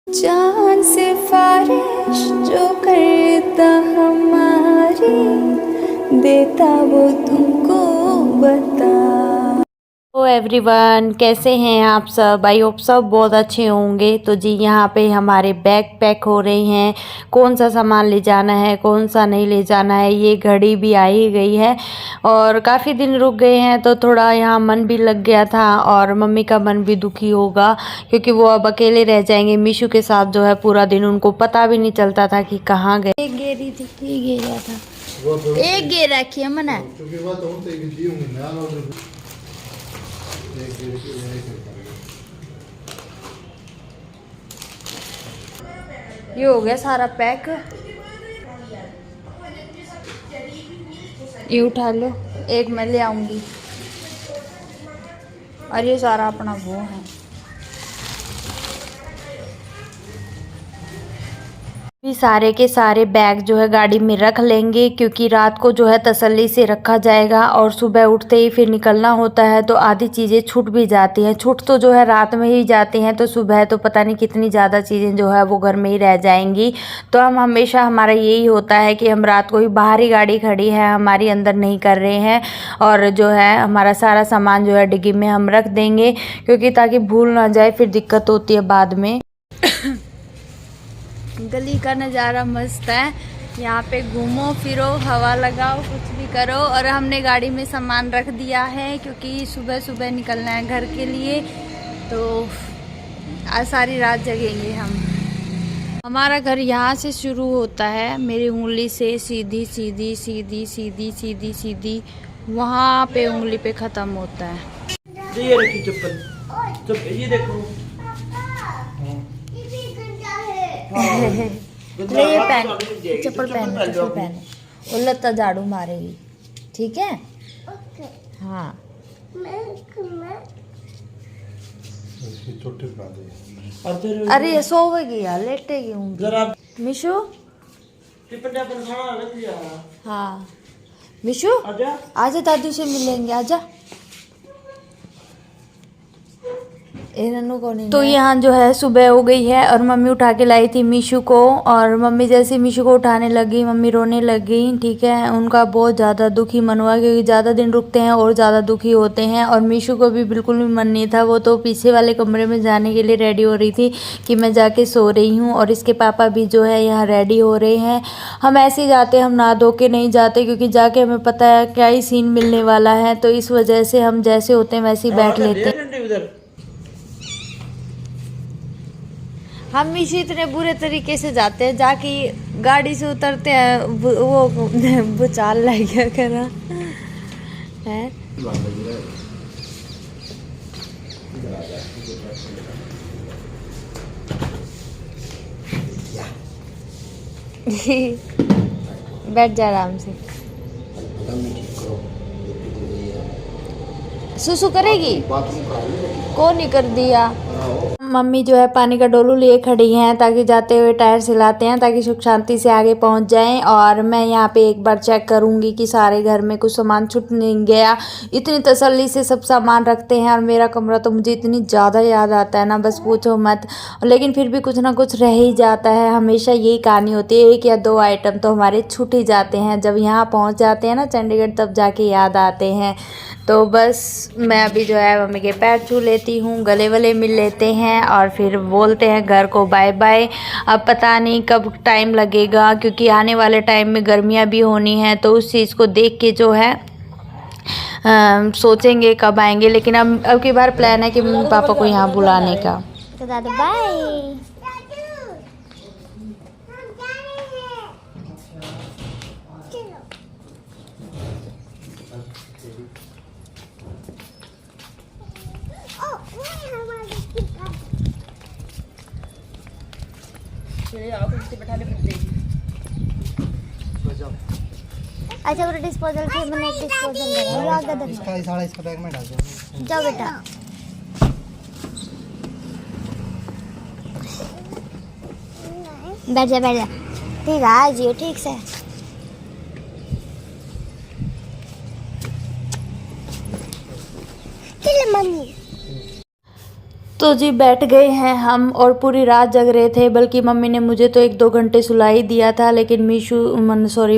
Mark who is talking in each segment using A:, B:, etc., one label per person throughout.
A: चांद सिफारिश जो करता हमारी देता वो तुमको बता।
B: हेलो एवरीवन, कैसे हैं आप सब। आई होप सब बहुत अच्छे होंगे। तो जी यहाँ पे हमारे बैग पैक हो रहे हैं। कौन सा सामान ले जाना है, कौन सा नहीं ले जाना है। ये घड़ी भी आ ही गई है और काफ़ी दिन रुक गए हैं तो थोड़ा यहाँ मन भी लग गया था और मम्मी का मन भी दुखी होगा क्योंकि वो अब अकेले रह जाएंगे। मीशू के साथ जो है पूरा दिन उनको पता भी नहीं चलता था कि कहाँ गए।
A: एक गेरी थी, ये गेरा था, एक गेर रखी है मैंने। ये हो गया सारा पैक, ये उठा लो, एक मैं ले आऊंगी और ये सारा अपना वो है।
B: भी सारे के सारे बैग जो है गाड़ी में रख लेंगे क्योंकि रात को जो है तसल्ली से रखा जाएगा और सुबह उठते ही फिर निकलना होता है तो आधी चीज़ें छूट भी जाती हैं। छूट तो जो है रात में ही जाती हैं तो सुबह तो पता नहीं कितनी ज़्यादा चीज़ें जो है वो घर में ही रह जाएंगी। तो हम हमेशा हमारा यही होता है कि हम रात को ही बाहर ही गाड़ी खड़ी है हमारी, अंदर नहीं कर रहे हैं और जो है हमारा सारा सामान जो है डिग्गी में हम रख देंगे क्योंकि ताकि भूल ना जाए, फिर दिक्कत होती है बाद में।
A: गली का नज़ारा मस्त है, यहाँ पे घूमो फिरो, हवा लगाओ, कुछ भी करो। और हमने गाड़ी में सामान रख दिया है क्योंकि सुबह सुबह निकलना है घर के लिए, तो आज सारी रात जगेंगे हम। हमारा घर यहाँ से शुरू होता है, मेरी उंगली से सीधी सीधी सीधी सीधी सीधी सीधी वहाँ पे उंगली पे ख़त्म होता है।
C: ये रखी चप्पल, ये देखो।
A: ले ये पहन, चप्पल पहन, चप्पल पहन, वो लता झाड़ू मारेगी, ठीक है? हाँ अरे ये सोवेगी यार, लेटेगी हूँ। मिशु, हाँ मिशु आजा, दादू से मिलेंगे, आजा। तो यहाँ जो है सुबह हो गई है और मम्मी उठा के लाई थी मीशू को और मम्मी जैसे मीशू को उठाने लगी मम्मी रोने लगी। ठीक है, उनका बहुत ज़्यादा दुखी मन हुआ क्योंकि ज़्यादा दिन रुकते हैं और ज़्यादा दुखी होते हैं। और मीशू को भी बिल्कुल भी मन नहीं था, वो तो पीछे वाले कमरे में जाने के लिए रेडी हो रही थी कि मैं जाके सो रही हूँ। और इसके पापा भी जो है यहाँ रेडी हो रहे हैं। हम ऐसे जाते, हम नहा धो के नहीं जाते क्योंकि जाके हमें पता है क्या ही सीन मिलने वाला है, तो इस वजह से हम जैसे होते हैं वैसे ही बैठ लेते हैं। हम मीशू इतने बुरे तरीके से जाते हैं, जाके गाड़ी से उतरते हैं वो भूचाल लग गया करा है। बैठ जा आराम से। सुसु करेगी, कौन नहीं कर दिया। मम्मी जो है पानी का डोलू लिए खड़ी हैं ताकि जाते हुए टायर सिलाते हैं ताकि सुख शांति से आगे पहुंच जाएं। और मैं यहाँ पे एक बार चेक करूंगी कि सारे घर में कुछ सामान छूट नहीं गया। इतनी तसल्ली से सब सामान रखते हैं और मेरा कमरा तो मुझे इतनी ज़्यादा याद आता है ना, बस पूछो मत। लेकिन फिर भी कुछ ना कुछ रह ही जाता है, हमेशा यही कहानी होती है। 1 या 2 आइटम तो हमारे छूट ही जाते हैं, जब यहाँ पहुँच जाते हैं ना चंडीगढ़ तब जाके याद आते हैं। तो बस मैं अभी जो है मम्मी के पैर छू लेती हूँ, गले वले मिल लेते हैं और फिर बोलते हैं घर को बाय बाय। अब पता नहीं कब टाइम लगेगा क्योंकि आने वाले टाइम में गर्मियाँ भी होनी है, तो उस चीज़ को देख के जो है सोचेंगे कब आएंगे। लेकिन अब की बार प्लान है कि मम्मी पापा को यहाँ बुलाने का। तो दादा बाय। अच्छा वो डिस्पोजल के मैंने एक डिस्पोजल लगा दे, इसका सारा इसका बैग में डाल दो। जाओ बेटा, बैठ जा बैठ जा, ठीक है आ जियो ठीक से। चलो मम्मी। तो जी बैठ गए हैं हम और पूरी रात जग रहे थे, बल्कि मम्मी ने मुझे तो 1-2 घंटे सुला ही दिया था, लेकिन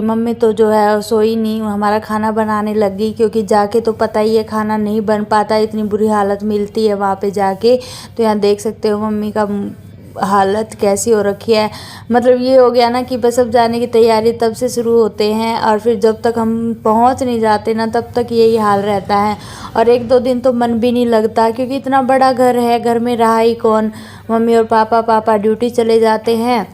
A: मम्मी तो जो है सोई नहीं, हमारा खाना बनाने लग गई, क्योंकि जाके तो पता ही है खाना नहीं बन पाता, इतनी बुरी हालत मिलती है वहाँ पे जाके। तो यहाँ देख सकते हो मम्मी का हालत कैसी हो रखी है। मतलब ये हो गया ना कि बस अब जाने की तैयारी तब से शुरू होते हैं और फिर जब तक हम पहुंच नहीं जाते ना तब तक यही हाल रहता है। और 1-2 दिन तो मन भी नहीं लगता, क्योंकि इतना बड़ा घर है, घर में रहा ही कौन। मम्मी और पापा ड्यूटी चले जाते हैं,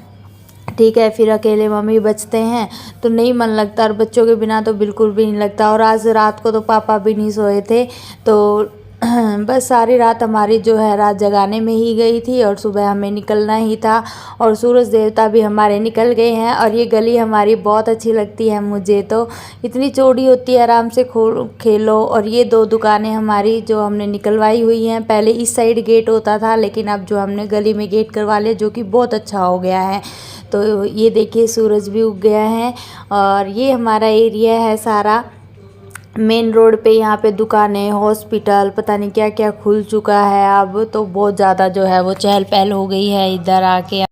A: ठीक है, फिर अकेले मम्मी बचते हैं, तो नहीं मन लगता, और बच्चों के बिना तो बिल्कुल भी नहीं लगता। और आज रात को तो पापा भी नहीं सोए थे, तो बस सारी रात हमारी जो है रात जगाने में ही गई थी, और सुबह हमें निकलना ही था, और सूरज देवता भी हमारे निकल गए हैं। और ये गली हमारी बहुत अच्छी लगती है मुझे, तो इतनी चौड़ी होती है, आराम से खेलो। और ये 2 दुकानें हमारी जो हमने निकलवाई हुई हैं, पहले इस साइड गेट होता था, लेकिन अब जो हमने गली में गेट करवा लिया, जो कि बहुत अच्छा हो गया है। तो ये देखिए सूरज भी उग गया है, और ये हमारा एरिया है सारा मेन रोड पे। यहाँ पे दुकानें, हॉस्पिटल, पता नहीं क्या क्या खुल चुका है। अब तो बहुत ज़्यादा जो है वो चहल पहल हो गई है इधर आके।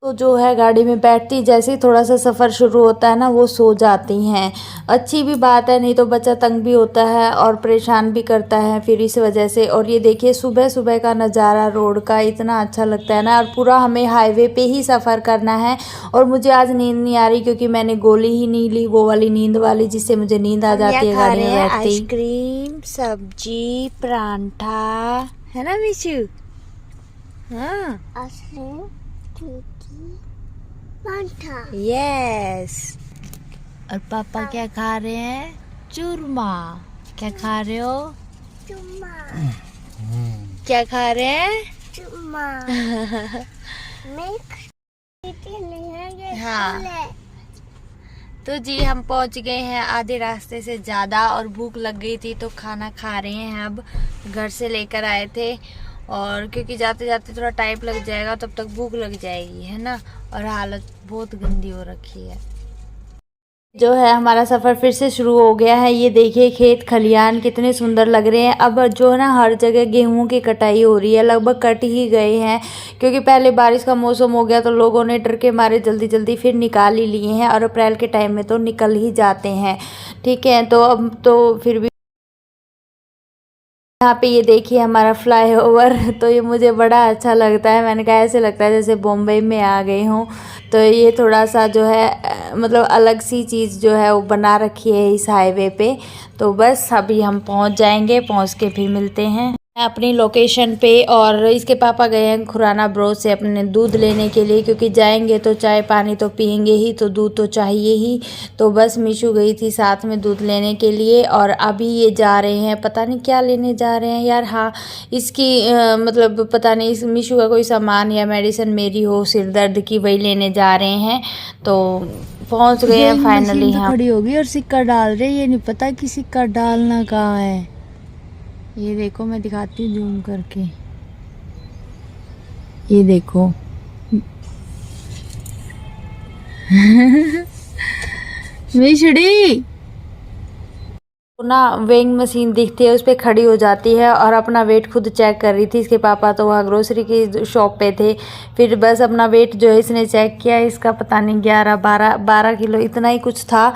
A: तो जो है गाड़ी में बैठती जैसे ही थोड़ा सा सफ़र शुरू होता है ना, वो सो जाती हैं। अच्छी भी बात है, नहीं तो बच्चा तंग भी होता है और परेशान भी करता है फिर इस वजह से। और ये देखिए सुबह सुबह का नज़ारा रोड का इतना अच्छा लगता है ना, और पूरा हमें हाईवे पे ही सफ़र करना है। और मुझे आज नींद नहीं आ रही, क्योंकि मैंने गोली ही नहीं ली, वो वाली नींद वाली जिससे मुझे नींद आ जाती है गाड़ी में बैठती।
B: आइसक्रीम, सब्जी, परांठा, है ना मिशू? हाँ, यस। और पापा क्या खा रहे हैं? चूरमा। क्या खा रहे हो? क्या खा रहे हैं? हाँ। तो जी हम पहुंच गए हैं आधे रास्ते से ज़्यादा, और भूख लग गई थी तो खाना खा रहे हैं। अब घर से लेकर आए थे, और क्योंकि जाते जाते थोड़ा टाइम लग जाएगा, तब तक भूख लग जाएगी, है ना। और हालत बहुत गंदी हो रखी है।
A: जो है हमारा सफ़र फिर से शुरू हो गया है। ये देखिए खेत खलियान कितने सुंदर लग रहे हैं। अब जो है ना हर जगह गेहूं की कटाई हो रही है, लगभग कट ही गए हैं, क्योंकि पहले बारिश का मौसम हो गया तो लोगों ने डर के मारे जल्दी जल्दी फिर निकाल ही लिए हैं, और अप्रैल के टाइम में तो निकल ही जाते हैं, ठीक है। तो अब तो फिर भी यहाँ पे ये देखिए हमारा फ्लाईओवर, तो ये मुझे बड़ा अच्छा लगता है। मैंने कहा ऐसे लगता है जैसे बॉम्बे में आ गई हूँ। तो ये थोड़ा सा जो है मतलब अलग सी चीज़ जो है वो बना रखी है इस हाईवे पे। तो बस अभी हम पहुँच जाएंगे, पहुँच के फिर मिलते हैं अपनी लोकेशन पे। और इसके पापा गए हैं खुराना ब्रो से अपने दूध लेने के लिए, क्योंकि जाएंगे तो चाय पानी तो पियेंगे ही, तो दूध तो चाहिए ही। तो बस मीशू गई थी साथ में दूध लेने के लिए, और अभी ये जा रहे हैं, पता नहीं क्या लेने जा रहे हैं यार। हाँ इसकी मतलब पता नहीं इस मीशू का कोई सामान या मेडिसिन मेरी हो सिर दर्द की, वही लेने जा रहे हैं। तो पहुँच गए हैं फाइनली। हाँ
B: खड़ी होगी और सिक्का डाल रहे, ये नहीं पता कि सिक्का डालना कहाँ है। ये देखो मैं दिखाती हूँ जूम करके, ये देखो मिशड़ी
A: ना वेइंग मशीन दिखती है, उस पर खड़ी हो जाती है और अपना वेट खुद चेक कर रही थी। इसके पापा तो वहाँ ग्रोसरी की शॉप पे थे, फिर बस अपना वेट जो है इसने चेक किया, इसका पता नहीं 11-12 किलो इतना ही कुछ था।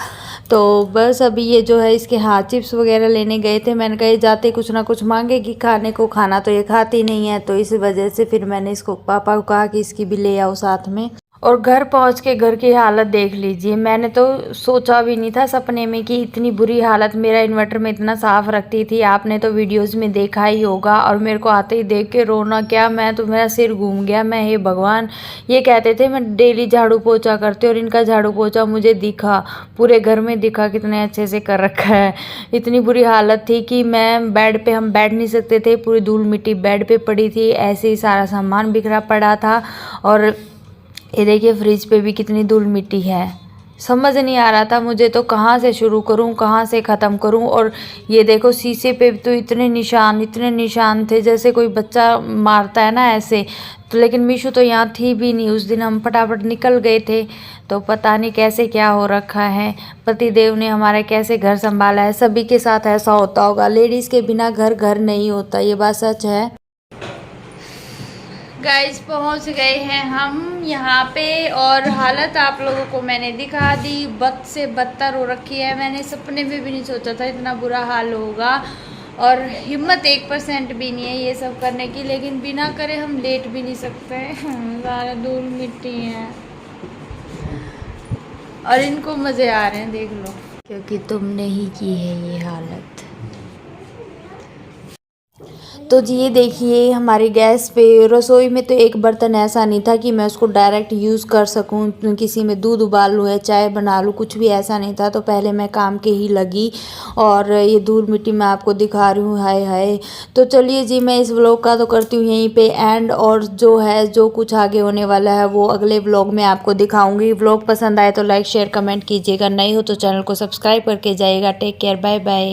A: तो बस अभी ये जो है इसके हाथ चिप्स वगैरह लेने गए थे। मैंने कहा जाते कुछ ना कुछ मांगेगी खाने को, खाना तो ये खाती नहीं है, तो इस वजह से फिर मैंने इसको पापा को कहा कि इसकी भी ले आओ साथ में। और घर पहुंच के घर की हालत देख लीजिए, मैंने तो सोचा भी नहीं था सपने में कि इतनी बुरी हालत मेरा इन्वर्टर में इतना साफ रखती थी। आपने तो वीडियोस में देखा ही होगा, और मेरे को आते ही देख के रोना क्या, मैं तो मेरा सिर घूम गया। मैं हे भगवान, ये कहते थे मैं डेली झाड़ू पोछा करती, और इनका झाड़ू पोछा मुझे दिखा, पूरे घर में दिखा कितने अच्छे से कर रखा है। इतनी बुरी हालत थी कि मैं बेड पे हम बैठ नहीं सकते थे, पूरी धूल मिट्टी बेड पे पड़ी थी, ऐसे ही सारा सामान बिखरा पड़ा था। और ये देखिए फ्रिज पे भी कितनी धूल मिट्टी है। समझ नहीं आ रहा था मुझे तो कहाँ से शुरू करूँ कहाँ से ख़त्म करूँ। और ये देखो शीशे पे तो इतने निशान थे जैसे कोई बच्चा मारता है ना ऐसे।
B: तो लेकिन मीशू तो यहाँ थी भी नहीं उस दिन, हम फटाफट निकल गए थे। तो पता नहीं कैसे क्या हो रखा है, पतिदेव ने हमारे कैसे घर संभाला है। सभी के साथ ऐसा होता होगा, लेडीज़ के बिना घर घर नहीं होता, ये बात सच है। गाइस पहुंच गए हैं हम यहाँ पे और हालत आप लोगों को मैंने दिखा दी, बद से बदतर हो रखी है। मैंने सपने में भी नहीं सोचा था इतना बुरा हाल होगा और हिम्मत 1% भी नहीं है ये सब करने की, लेकिन बिना करे हम लेट भी नहीं सकते। सारा धूल मिट्टी है और इनको मज़े आ रहे हैं, देख लो, क्योंकि तुमने ही की है ये हालत। तो जी ये देखिए हमारी गैस पे रसोई में तो एक बर्तन ऐसा नहीं था कि मैं उसको डायरेक्ट यूज़ कर सकूं, किसी में दूध उबाल लूँ या चाय बना लूँ, कुछ भी ऐसा नहीं था। तो पहले मैं काम के ही लगी और ये धूल मिट्टी मैं आपको दिखा रही हूँ, हाय हाय। तो चलिए जी मैं इस व्लॉग का तो करती हूँ यहीं पे एंड, और जो है जो कुछ आगे होने वाला है वो अगले व्लॉग में आपको दिखाऊँगी। व्लॉग पसंद आए तो लाइक शेयर कमेंट कीजिएगा, नए हो तो चैनल को सब्सक्राइब करके जाइएगा। Take care, bye bye.